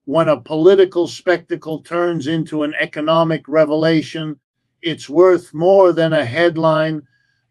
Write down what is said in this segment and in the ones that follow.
When a political spectacle turns into an economic revelation, it's worth more than a headline.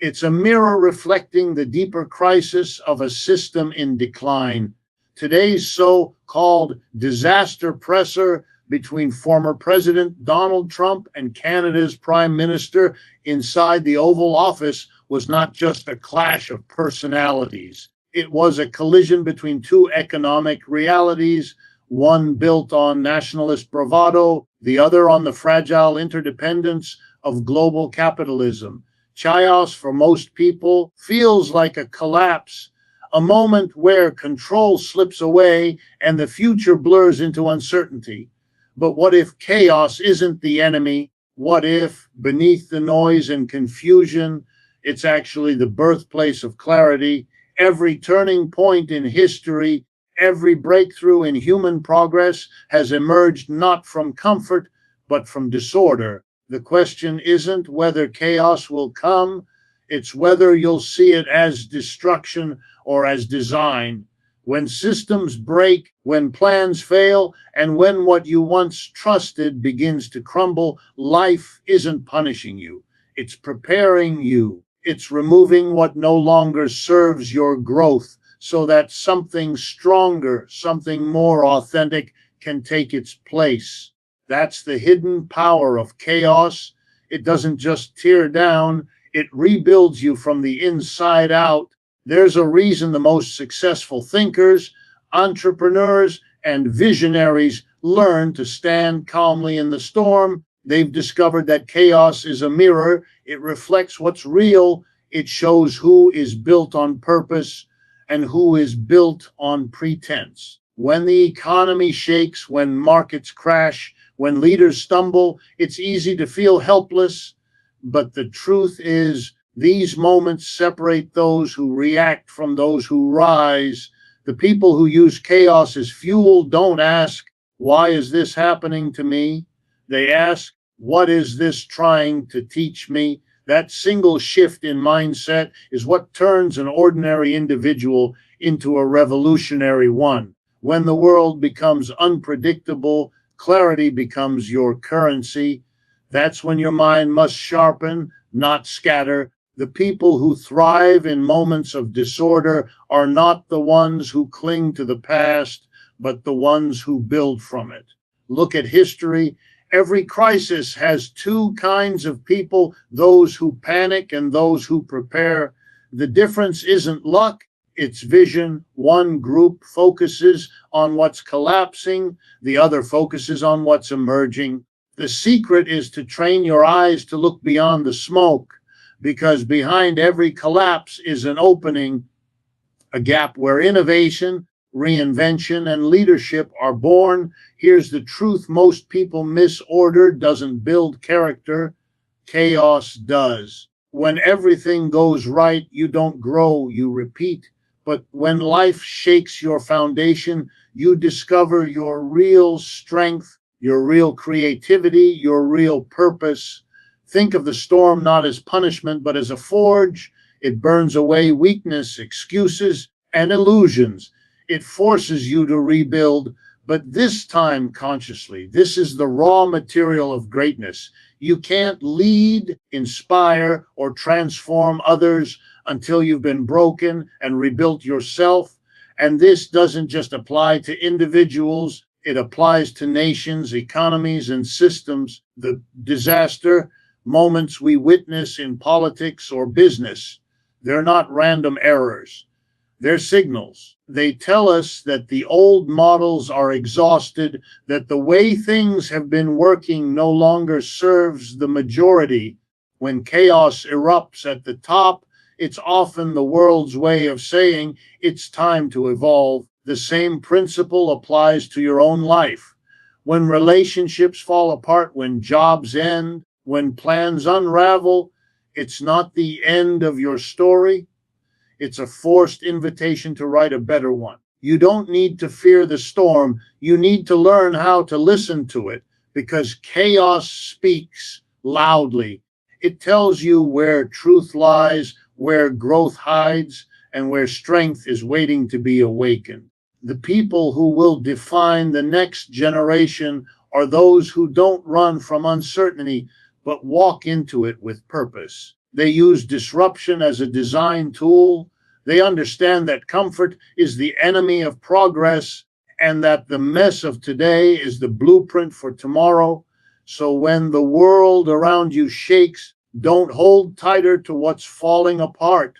It's a mirror reflecting the deeper crisis of a system in decline. Today's so called disaster presser between former President Donald Trump and Canada's Prime Minister inside the Oval Office was not just a clash of personalities. It was a collision between two economic realities, one built on nationalist bravado, the other on the fragile interdependence of global capitalism. Chaos for most people feels like a collapse, a moment where control slips away and the future blurs into uncertainty. But what if chaos isn't the enemy? What if, beneath the noise and confusion, it's actually the birthplace of clarity? Every turning point in history, every breakthrough in human progress has emerged not from comfort, but from disorder. The question isn't whether chaos will come, it's whether you'll see it as destruction or as design. When systems break, when plans fail, and when what you once trusted begins to crumble, life isn't punishing you. It's preparing you. It's removing what no longer serves your growth so that something stronger, something more authentic can take its place. That's the hidden power of chaos. It doesn't just tear down, it rebuilds you from the inside out. There's a reason the most successful thinkers, entrepreneurs, and visionaries learn to stand calmly in the storm. They've discovered that chaos is a mirror. It reflects what's real. It shows who is built on purpose and who is built on pretense. When the economy shakes, when markets crash, when leaders stumble, it's easy to feel helpless. But the truth is, these moments separate those who react from those who rise. The people who use chaos as fuel don't ask, "Why is this happening to me?" They ask, "What is this trying to teach me?" That single shift in mindset is what turns an ordinary individual into a revolutionary one. When the world becomes unpredictable, clarity becomes your currency. That's when your mind must sharpen, not scatter. The people who thrive in moments of disorder are not the ones who cling to the past, but the ones who build from it. Look at history. Every crisis has two kinds of people, those who panic and those who prepare. The difference isn't luck, it's vision. One group focuses on what's collapsing, the other focuses on what's emerging. The secret is to train your eyes to look beyond the smoke, because behind every collapse is an opening, a gap where innovation, reinvention, and leadership are born. Here's the truth most people miss: order doesn't build character, chaos does. When everything goes right, you don't grow, you repeat. But when life shakes your foundation, you discover your real strength, your real creativity, your real purpose. Think of the storm not as punishment, but as a forge. It burns away weakness, excuses, and illusions. It forces you to rebuild, but this time consciously. This is the raw material of greatness. You can't lead, inspire, or transform others until you've been broken and rebuilt yourself. And this doesn't just apply to individuals, it applies to nations, economies, and systems. The disaster moments we witness in politics or business, they're not random errors. They're signals. They tell us that the old models are exhausted, that the way things have been working no longer serves the majority. When chaos erupts at the top, it's often the world's way of saying it's time to evolve. The same principle applies to your own life. When relationships fall apart, when jobs end, when plans unravel, it's not the end of your story. It's a forced invitation to write a better one. You don't need to fear the storm. You need to learn how to listen to it, because chaos speaks loudly. It tells you where truth lies, where growth hides, and where strength is waiting to be awakened. The people who will define the next generation are those who don't run from uncertainty, but walk into it with purpose. They use disruption as a design tool. They understand that comfort is the enemy of progress and that the mess of today is the blueprint for tomorrow. So when the world around you shakes, don't hold tighter to what's falling apart.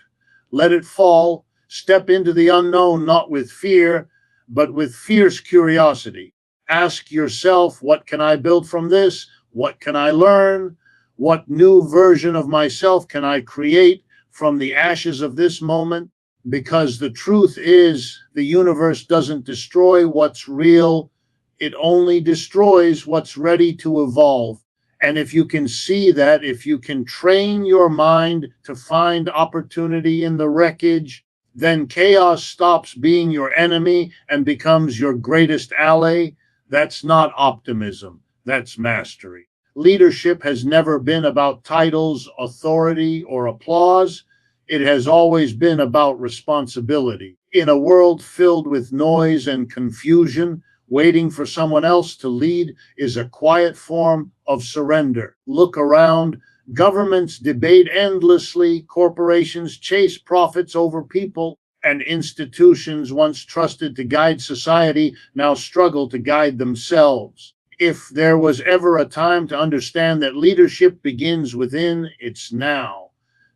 Let it fall. Step into the unknown, not with fear, but with fierce curiosity. Ask yourself, what can I build from this? What can I learn? What new version of myself can I create from the ashes of this moment? Because the truth is, the universe doesn't destroy what's real, it only destroys what's ready to evolve. And if you can see that, if you can train your mind to find opportunity in the wreckage, then chaos stops being your enemy and becomes your greatest ally. That's not optimism, that's mastery. Leadership has never been about titles, authority, or applause. It has always been about responsibility. In a world filled with noise and confusion, waiting for someone else to lead is a quiet form of surrender. Look around. Governments debate endlessly, corporations chase profits over people, and institutions once trusted to guide society now struggle to guide themselves. If there was ever a time to understand that leadership begins within, it's now.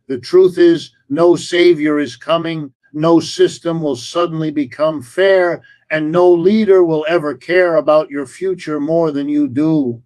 The truth is, no savior is coming, no system will suddenly become fair, and no leader will ever care about your future more than you do.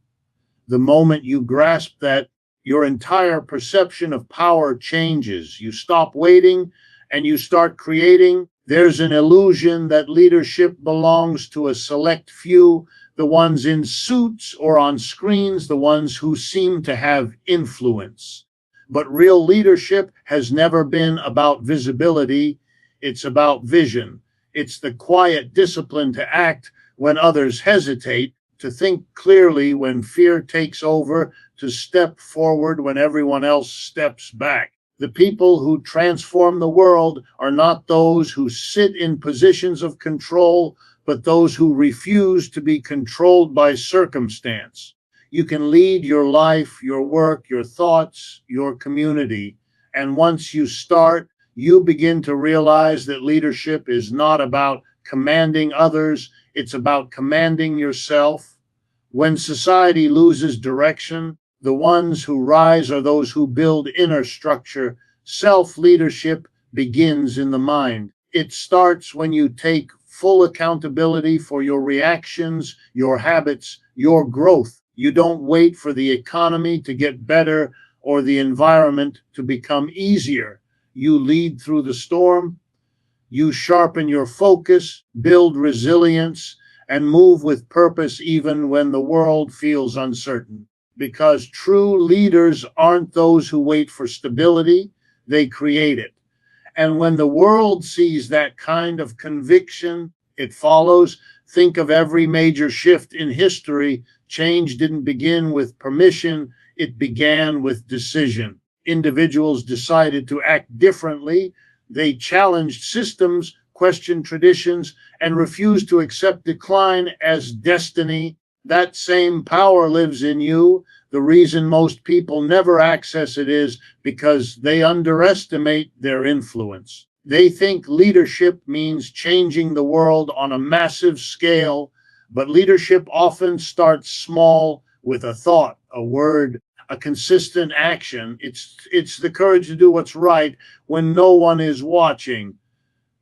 The moment you grasp that, your entire perception of power changes. You stop waiting and you start creating. There's an illusion that leadership belongs to a select few, the ones in suits or on screens, the ones who seem to have influence. But real leadership has never been about visibility, it's about vision. It's the quiet discipline to act when others hesitate, to think clearly when fear takes over, to step forward when everyone else steps back. The people who transform the world are not those who sit in positions of control, but those who refuse to be controlled by circumstance. You can lead your life, your work, your thoughts, your community. And once you start, you begin to realize that leadership is not about commanding others, it's about commanding yourself. When society loses direction, the ones who rise are those who build inner structure. Self-leadership begins in the mind. It starts when you take full accountability for your reactions, your habits, your growth. You don't wait for the economy to get better or the environment to become easier. You lead through the storm. You sharpen your focus, build resilience, and move with purpose even when the world feels uncertain. Because true leaders aren't those who wait for stability, they create it. And when the world sees that kind of conviction, it follows. Think of every major shift in history. Change didn't begin with permission, it began with decision. Individuals decided to act differently. They challenged systems, questioned traditions, and refused to accept decline as destiny. That same power lives in you. The reason most people never access it is because they underestimate their influence. They think leadership means changing the world on a massive scale, but leadership often starts small with a thought, a word, a consistent action. It's the courage to do what's right when no one is watching.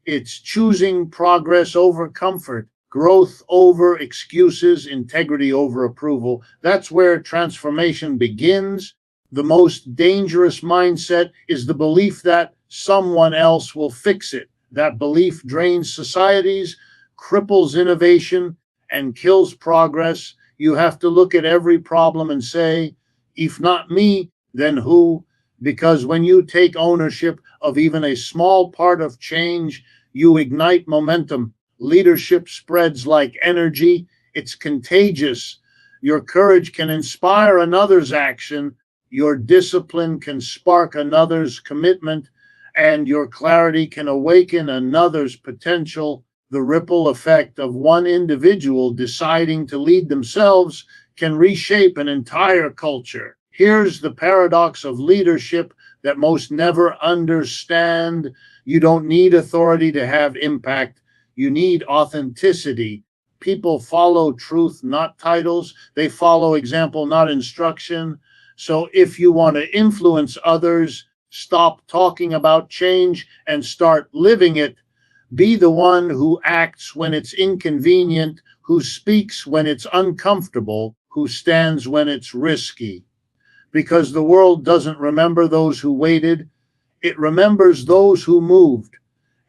It's choosing progress over comfort, growth over excuses, integrity over approval. That's where transformation begins. The most dangerous mindset is the belief that someone else will fix it. That belief drains societies, cripples innovation, and kills progress. You have to look at every problem and say, if not me, then who? Because when you take ownership of even a small part of change, you ignite momentum. Leadership spreads like energy. It's contagious. Your courage can inspire another's action. Your discipline can spark another's commitment. And your clarity can awaken another's potential. The ripple effect of one individual deciding to lead themselves can reshape an entire culture. Here's the paradox of leadership that most never understand. You don't need authority to have impact. You need authenticity. People follow truth, not titles. They follow example, not instruction. So if you want to influence others, stop talking about change and start living it. Be the one who acts when it's inconvenient, who speaks when it's uncomfortable, who stands when it's risky. Because the world doesn't remember those who waited, it remembers those who moved.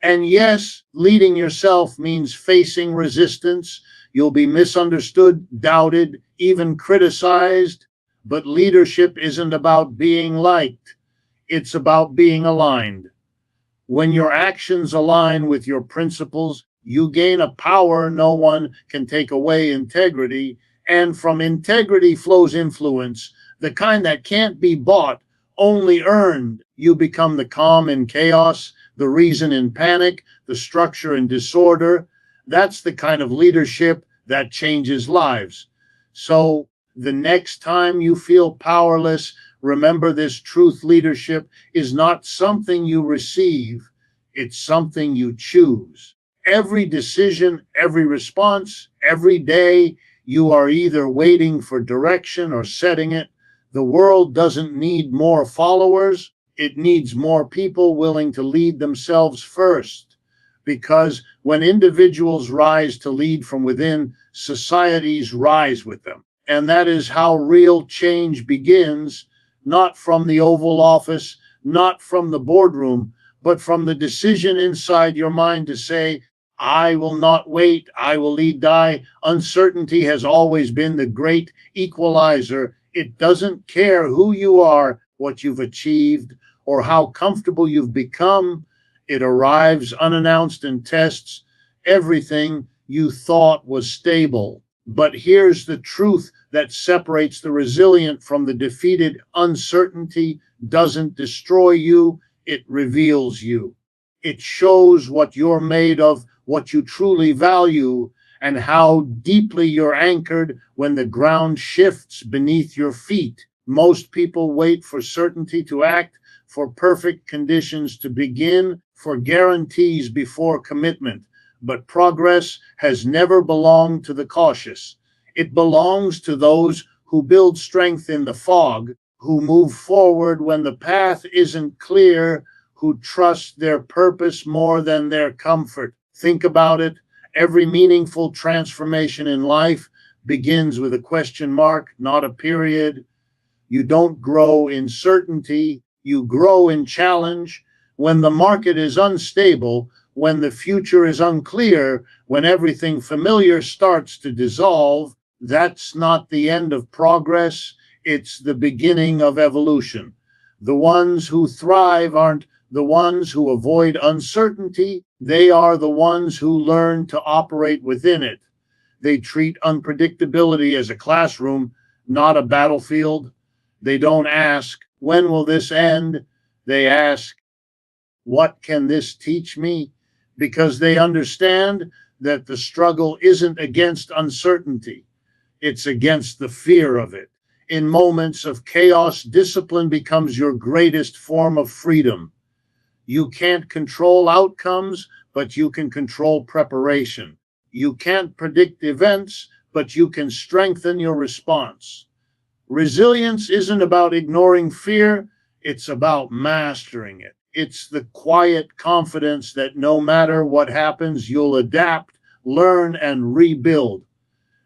And yes, leading yourself means facing resistance. You'll be misunderstood, doubted, even criticized. But leadership isn't about being liked, it's about being aligned. When your actions align with your principles, you gain a power no one can take away: integrity. And from integrity flows influence, the kind that can't be bought, only earned. You become the calm in chaos, the reason in panic, the structure in disorder. That's the kind of leadership that changes lives. So the next time you feel powerless, remember this: truth leadership is not something you receive, it's something you choose. Every decision, every response, every day, you are either waiting for direction or setting it. The world doesn't need more followers, it needs more people willing to lead themselves first. Because when individuals rise to lead from within, societies rise with them. And that is how real change begins, not from the Oval Office, not from the boardroom, but from the decision inside your mind to say, I will not wait, I will lead die. Uncertainty has always been the great equalizer. It doesn't care who you are, what you've achieved, or how comfortable you've become. It arrives unannounced and tests everything you thought was stable. But here's the truth that separates the resilient from the defeated: uncertainty doesn't destroy you, it reveals you. It shows what you're made of, what you truly value, and how deeply you're anchored when the ground shifts beneath your feet. Most people wait for certainty to act, for perfect conditions to begin, for guarantees before commitment. But progress has never belonged to the cautious. It belongs to those who build strength in the fog, who move forward when the path isn't clear, who trust their purpose more than their comfort. Think about it. Every meaningful transformation in life begins with a question mark, not a period. You don't grow in certainty, you grow in challenge. When the market is unstable, when the future is unclear, when everything familiar starts to dissolve, that's not the end of progress, it's the beginning of evolution. The ones who thrive aren't the ones who avoid uncertainty, they are the ones who learn to operate within it. They treat unpredictability as a classroom, not a battlefield. They don't ask, when will this end? They ask, what can this teach me? Because they understand that the struggle isn't against uncertainty, it's against the fear of it. In moments of chaos, discipline becomes your greatest form of freedom. You can't control outcomes, but you can control preparation. You can't predict events, but you can strengthen your response. Resilience isn't about ignoring fear, it's about mastering it. It's the quiet confidence that no matter what happens, you'll adapt, learn, and rebuild.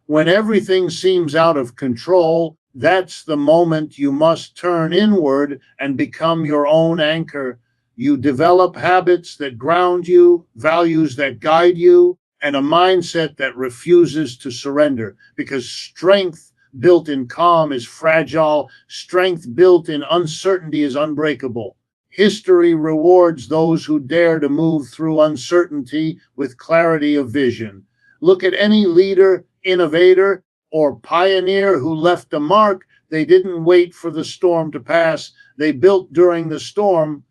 When everything seems out of control, that's the moment you must turn inward and become your own anchor. You develop habits that ground you, values that guide you, and a mindset that refuses to surrender. Because strength built in calm is fragile, strength built in uncertainty is unbreakable. History rewards those who dare to move through uncertainty with clarity of vision. Look at any leader, innovator, or pioneer who left a mark. They didn't wait for the storm to pass, they built during the storm.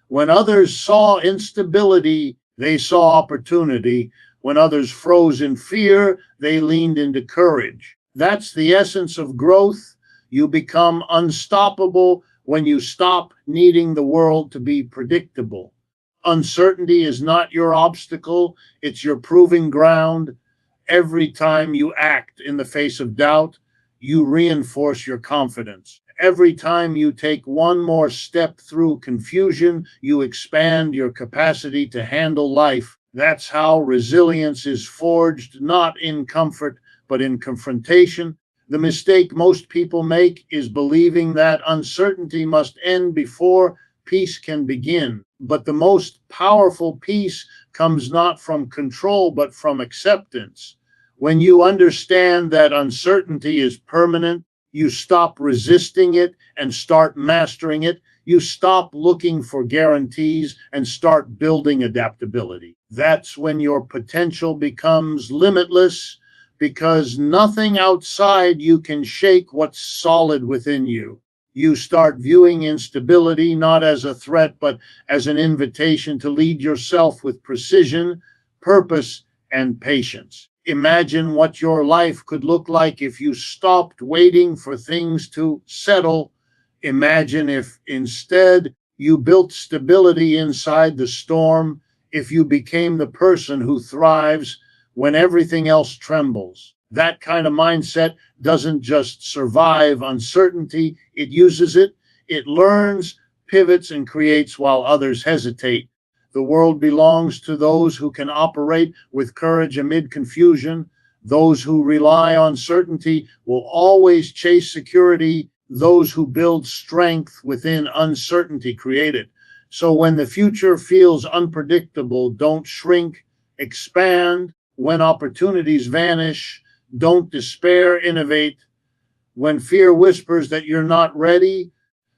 When others saw instability, they saw opportunity. When others froze in fear, they leaned into courage. That's the essence of growth. You become unstoppable when you stop needing the world to be predictable. Uncertainty is not your obstacle, it's your proving ground. Every time you act in the face of doubt, you reinforce your confidence. Every time you take one more step through confusion, you expand your capacity to handle life. That's how resilience is forged, not in comfort, but in confrontation. The mistake most people make is believing that uncertainty must end before peace can begin. But the most powerful peace comes not from control, but from acceptance. When you understand that uncertainty is permanent, you stop resisting it and start mastering it. You stop looking for guarantees and start building adaptability. That's when your potential becomes limitless, because nothing outside you can shake what's solid within you. You start viewing instability not as a threat, but as an invitation to lead yourself with precision, purpose, and patience. Imagine what your life could look like if you stopped waiting for things to settle. Imagine if instead you built stability inside the storm, if you became the person who thrives when everything else trembles. That kind of mindset doesn't just survive uncertainty, it uses it, it learns, pivots, and creates while others hesitate. The world belongs to those who can operate with courage amid confusion. Those who rely on certainty will always chase security. Those who build strength within uncertainty create it. So when the future feels unpredictable, don't shrink, expand. When opportunities vanish, don't despair, innovate. When fear whispers that you're not ready,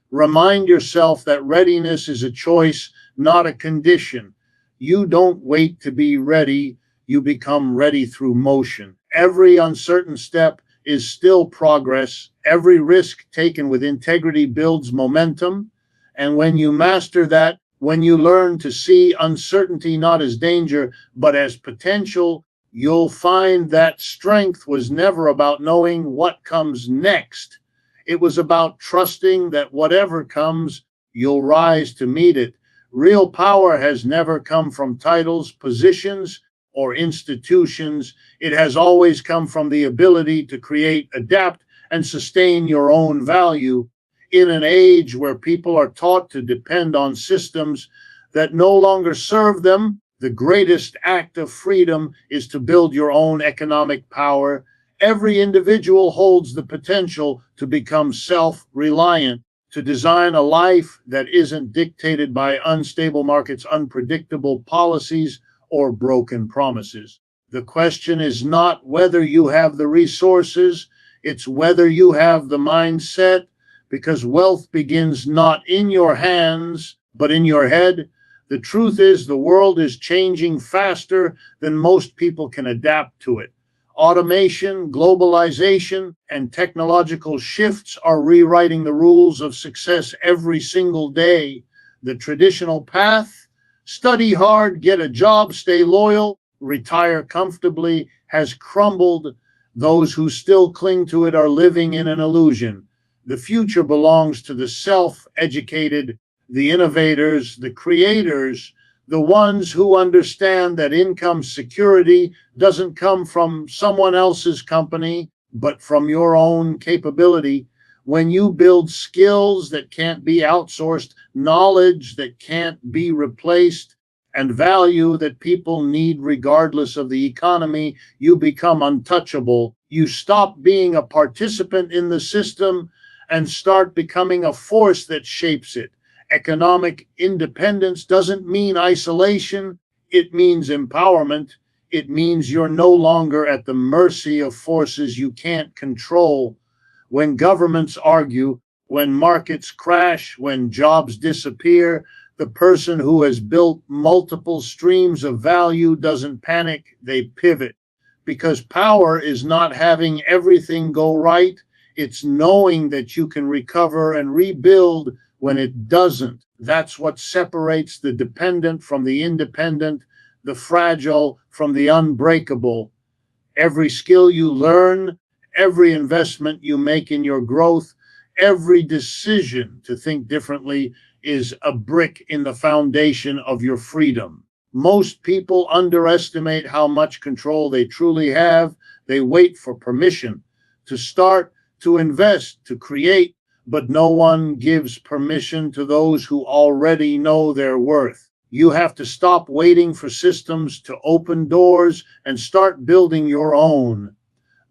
remind yourself that readiness is a choice, not a condition. You don't wait to be ready, you become ready through motion. Every uncertain step is still progress. Every risk taken with integrity builds momentum. And when you master that, when you learn to see uncertainty not as danger, but as potential, you'll find that strength was never about knowing what comes next. It was about trusting that whatever comes, you'll rise to meet it. Real power has never come from titles, positions, or institutions. It has always come from the ability to create, adapt, and sustain your own value. In an age where people are taught to depend on systems that no longer serve them, the greatest act of freedom is to build your own economic power. Every individual holds the potential to become self-reliant, to design a life that isn't dictated by unstable markets, unpredictable policies, or broken promises. The question is not whether you have the resources, it's whether you have the mindset, because wealth begins not in your hands, but in your head. The truth is, the world is changing faster than most people can adapt to it. Automation, globalization, and technological shifts are rewriting the rules of success every single day. The traditional path, study hard, get a job, stay loyal, retire comfortably, has crumbled. Those who still cling to it are living in an illusion. The future belongs to the self-educated, the innovators, the creators, the ones who understand that income security doesn't come from someone else's company, but from your own capability. When you build skills that can't be outsourced, knowledge that can't be replaced, and value that people need regardless of the economy, you become untouchable. You stop being a participant in the system and start becoming a force that shapes it. Economic independence doesn't mean isolation, it means empowerment. It means you're no longer at the mercy of forces you can't control. When governments argue, when markets crash, when jobs disappear, the person who has built multiple streams of value doesn't panic, they pivot. Because power is not having everything go right, it's knowing that you can recover and rebuild when it doesn't. That's what separates the dependent from the independent, the fragile from the unbreakable. Every skill you learn, every investment you make in your growth, every decision to think differently is a brick in the foundation of your freedom. Most people underestimate how much control they truly have. They wait for permission to start, to invest, to create, but no one gives permission to those who already know their worth. You have to stop waiting for systems to open doors and start building your own.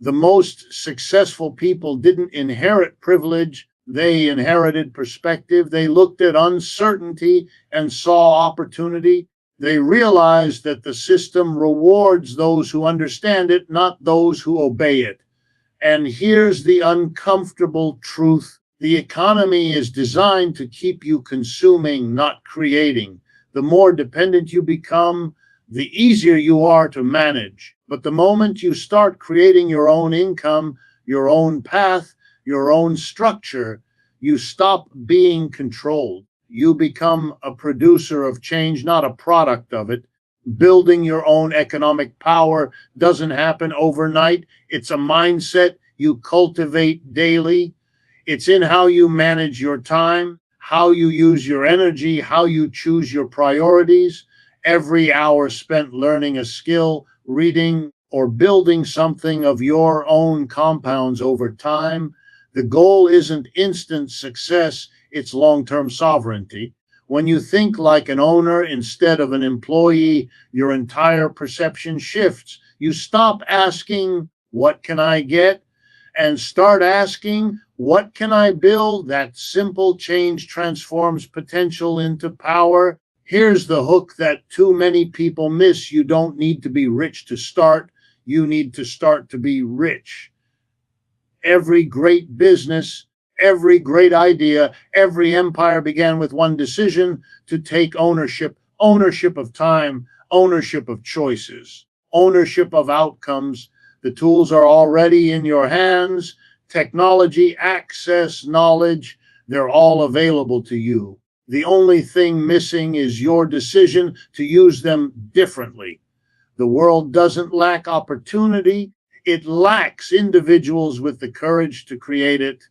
The most successful people didn't inherit privilege, they inherited perspective. They looked at uncertainty and saw opportunity. They realized that the system rewards those who understand it, not those who obey it. And here's the uncomfortable truth. The economy is designed to keep you consuming, not creating. The more dependent you become, the easier you are to manage. But the moment you start creating your own income, your own path, your own structure, you stop being controlled. You become a producer of change, not a product of it. Building your own economic power doesn't happen overnight. It's a mindset you cultivate daily. It's in how you manage your time, how you use your energy, how you choose your priorities. Every hour spent learning a skill, reading, or building something of your own compounds over time. The goal isn't instant success, it's long-term sovereignty. When you think like an owner instead of an employee, your entire perception shifts. You stop asking, what can I get? And start asking, what can I build? That simple change transforms potential into power. Here's the hook that too many people miss. You don't need to be rich to start. You need to start to be rich. Every great business, every great idea, every empire began with one decision: to take ownership. Ownership of time, ownership of choices, ownership of outcomes. The tools are already in your hands. Technology, access, knowledge, they're all available to you. The only thing missing is your decision to use them differently. The world doesn't lack opportunity. It lacks individuals with the courage to create it.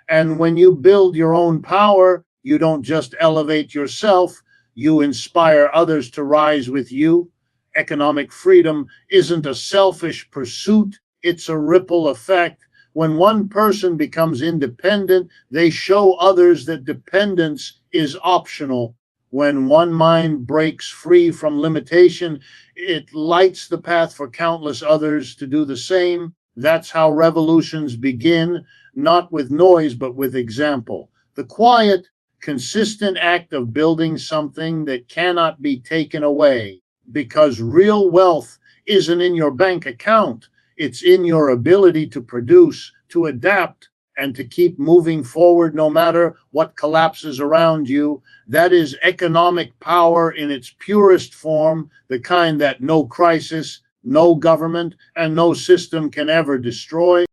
And when you build your own power, you don't just elevate yourself, you inspire others to rise with you. Economic freedom isn't a selfish pursuit, it's a ripple effect. When one person becomes independent, they show others that dependence is optional. When one mind breaks free from limitation, it lights the path for countless others to do the same. That's how revolutions begin, not with noise, but with example. The quiet, consistent act of building something that cannot be taken away. Because real wealth isn't in your bank account. It's in your ability to produce, to adapt, and to keep moving forward no matter what collapses around you. That is economic power in its purest form, the kind that no crisis, no government, and no system can ever destroy.